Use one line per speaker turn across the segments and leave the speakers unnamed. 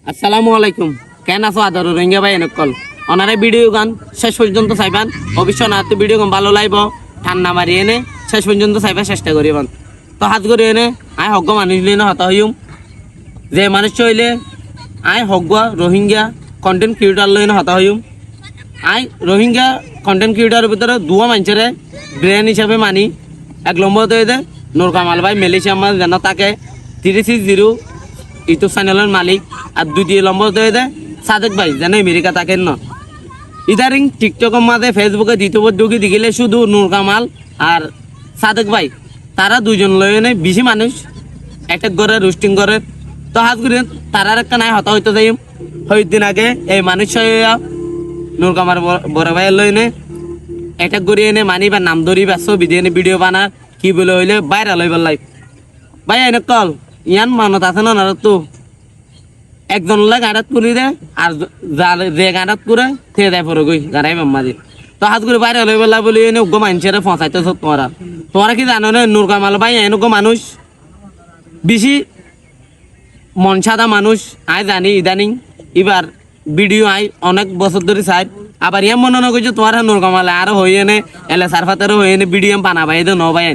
আসসালামু আলাইকুম। কেন আছো আদর রোহিঙ্গা ভাই এনেকল ওনারে ভিডিও গান শেষ পর্যন্ত চাইবান। অবশ্য না ভিডিও গান ভালো লাগব ঠান্ডা মারি এনে শেষ পর্যন্ত চাইবার চেষ্টা করিবান। তো হাত করে এনে আয় হগ্গ মানুষ লিয়ে হতা হইম যে মানুষ হইলে আয় হগ্গ রোহিঙ্গা কন্টেন্ট ক্রিয়েটার লইনে হতা হইম। আয় রোহিঙ্গা কন্টেন্ট ক্রিয়েটারের ভিতরে দুয়া মানুষের ব্রেন হিসাবে মানি। এক নম্বর দে নূর কামাল ভাই মেলেছিয়া আমার যেন তাকে 360 ইউটিউব চ্যানেলের মালিক। আর দ্বিতীয় নম্বর দে সাদেক ভাই যেন আমেরিকা থাকেন না। ইদারিং টিকটকের মাঝে ফেসবুকে দ্বিতীয় ঢুকি দেখিলে শুধু নূর কামাল আর সাদেক ভাই তারা দুজন লইনে বেশি মানুষ অ্যাটাক করে রোস্টিং করে। তো হাত করে তারার একটা নাই হতা হইতে যাই দিন আগে এই মানুষ নূর কামাল বড় ভাইয়ের লইনে অ্যাটাক করি এনে মানি বা নাম ধরি বা ছবি দিয়ে ভিডিও বানা কি বলে হইলে ভাইরাল হইবার লাই। ভাই এনে কল ইয়ান মানত আছে না তো একজন গাড়াত করে দে আর যে গাড়াত করে থে দেয় পরে গই গাড়াই মাম্মাদি। তো হাত করে বাইরে লই বেলা বলি এনে উগ্র মানুষের ফসাইতেছ তোমরা কি জানো না নূর কামাল ভাই এনেক মানুষ বেশি মন সাদা মানুষ। আয় জানি ইদানিং এবার ভিডিও আই অনেক বছর ধরে চাই। আবার ইয়ে মনে করছে তোমার নূর কামালে আরো হয়ে এনে এলে সারফাতেরও হয়ে এনে ভিডিও পানা ভাই ন ভাই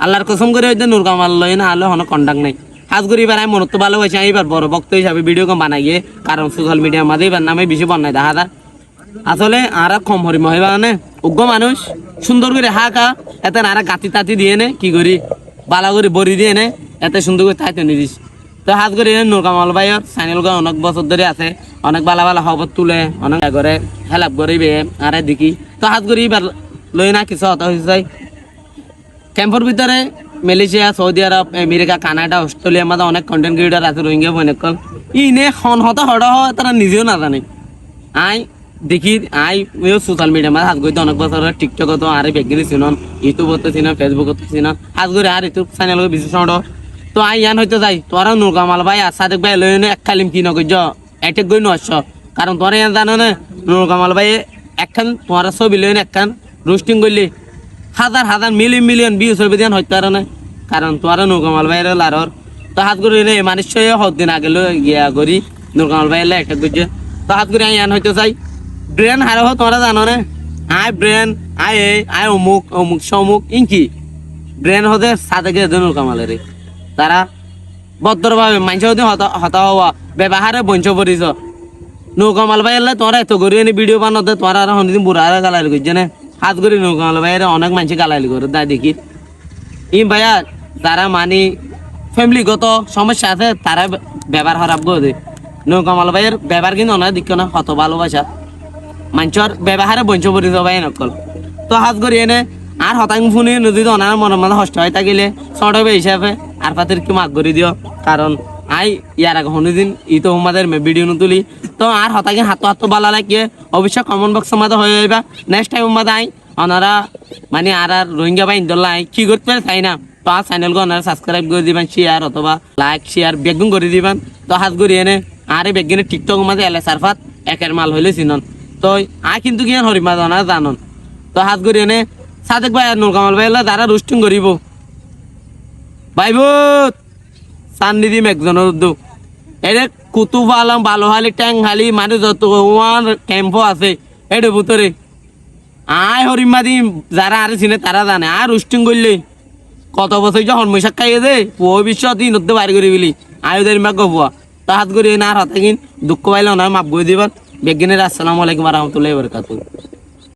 আল্লাহর কসম করে হইতে নূর কামাল লই না হলে কোনো কন্টাক্ট নাই। হাজ করি এবার আমি মনত ভালো হয়েছে এবার বড় বক্ত হিসাবে ভিডিও কম বানাই গিয়ে কারণ সোশ্যাল মিডিয়ার মাঝে এবার নামে বেশি বন্যায় দেখা যায়। আসলে আর কম হরিম হয় মানে উগ্র মানুষ সুন্দর করে হাঁকা এতে আর গাতি তাতি দিয়ে নে কি করি বালা করে বড়ি দিয়ে নে এত সুন্দর করে তাইতে নিদিস। তো হাত করে নূর কামাল ভাইয়ের চ্যানেলগুলো অনেক বছর ধরে আছে অনেক ভালো ভালো খবর তুলে অনেক করে হেল্প করিবে আর দেখি। তো হাত করি এবার লই না কিছু হতা হয়েছে ক্যাম্পের ভিতরে মালয়েশিয়া সৌদি আরব আমেরিকা কানাডা অস্ট্রেলিয়ার মধ্যে অনেক কন্টেন্ট ক্রিয়েটার আছে রোহিঙ্গা অনেকক্ষণ ইনে হন হতা হড়া হয় তারা নিজেও না জানে। আই দেখি আই সোশ্যাল মিডিয়ার মাঝে হাত করতে অনেক বছর টিকটক তো আর বেগিনি চিনন ইউটিউবত চিনন ফেসবুকত চিনন হাত করে আর ইউটিউব চ্যানেল বেশি শোনো। তো আই ইয়ান হইতে যাই তোরা নূর কামাল ভাই আর সাদেক ভাই লই এক খালিম কি নকজ এটেক গই নস কারণ তোরা ইয়ান জানো না নূর কামাল ভাই একখান তোরা ছবি লই একখান রোস্টিং করলি হাজার হাজার মিলিয়ন মিলিয়ন ভিউজ হবে দেন হইতে পারে না কারণ তোরা নূর কামাল ভাইয়ের লারর। তো হাত করে নে মানুষ দিন আগে গিয়া করি নূর কামাল ভাইয়ের একটা করছে। তো হাত করে ইয়ান হইতে চাই ব্রেন হারা হোক তোমরা জানো না আয় ব্রেন আয় আয় অমুক অমুক সমুক ইনকি ব্রেন হতে সাদেকে নূর কামালের তারা ভদ্রভাবে মানুষের হতা হওয়া ব্যবহারে বঞ্চ পড়িছ। নূর কামাল ভাই এলে তোরা এত করি এনে ভিডিও বানাতে তোরা আর হন্দিন বুড়া গালাইল করছে না হাত করি নূর কামাল ভাইয়ের অনেক মানুষ গালাইল করে তাই দেখি ই ভাইয়া তারা মানি ফ্যামিলিগত সমস্যা আছে তারা ব্যবহার খারাপ করে নূর কামাল ভাইয়ের ব্যবহার কিন্তু অনেক দিক না কত ভালোবাসা মানুষের ব্যবহারে বঞ্চ পড়িছ ভাই নকল। তো হাত করি এনে আর হতাং শুনি যদি ওনার মনের মধ্যে কষ্ট হয়ে থাকিলে ছোট হিসাবে আর পাতের কি মাগ করে দিও কারণ আই ইয়ার আগে শুনিদিন ই তো আমাদের ভিডিও তুলি। তো আর হতাকে হাত হাত বালা লাগিয়ে অবশ্যই কমেন্ট বক্সের মাঝে হয়ে যাইবা নেক্সট টাইম মাঝে আই ওনারা মানে আর রোহিঙ্গা বাই ইন্দোল্লা আই কি করতে পারে চাই না। তো আর চ্যানেলকে ওনারা সাবস্ক্রাইব করে দিবেন শেয়ার অথবা লাইক শেয়ার বেগুন করে দিবেন। তো হাত করি এনে আর এই বেগিনে টিকটক মাঝে এলে সারফাত একের মাল হইলে চিনন। তো আই কিন্তু কি হরিম মাঝে ওনারা জানন। তো হাত করি এনে সাদেক ভাই আর নূর কামাল ভাই যারা রোস্টিং করিব ভাই বোধ চান্দি দিম একজনের উদ্যোগ এটা কুতুব আলম ভালো হালি ট্যাং হালি মানে যত ক্যাম্প আছে এটা ভিতরে আয় হরিমা দিম যারা আর চিনে তারা জানে আর রোস্টিং করলে কত বছর যখন মৈশাক খাইয়ে দে ভবিষ্যৎ নদী বাড়ি করে বলি আয়োদের মা গপুয়া। তো হাত করি না আর হতে কিন দুঃখ পাইলে ওনার মাপ করে দিবার বেগিনের। আসসালামু আলাইকুম রহমতুল্লাহ বরকাতুহ।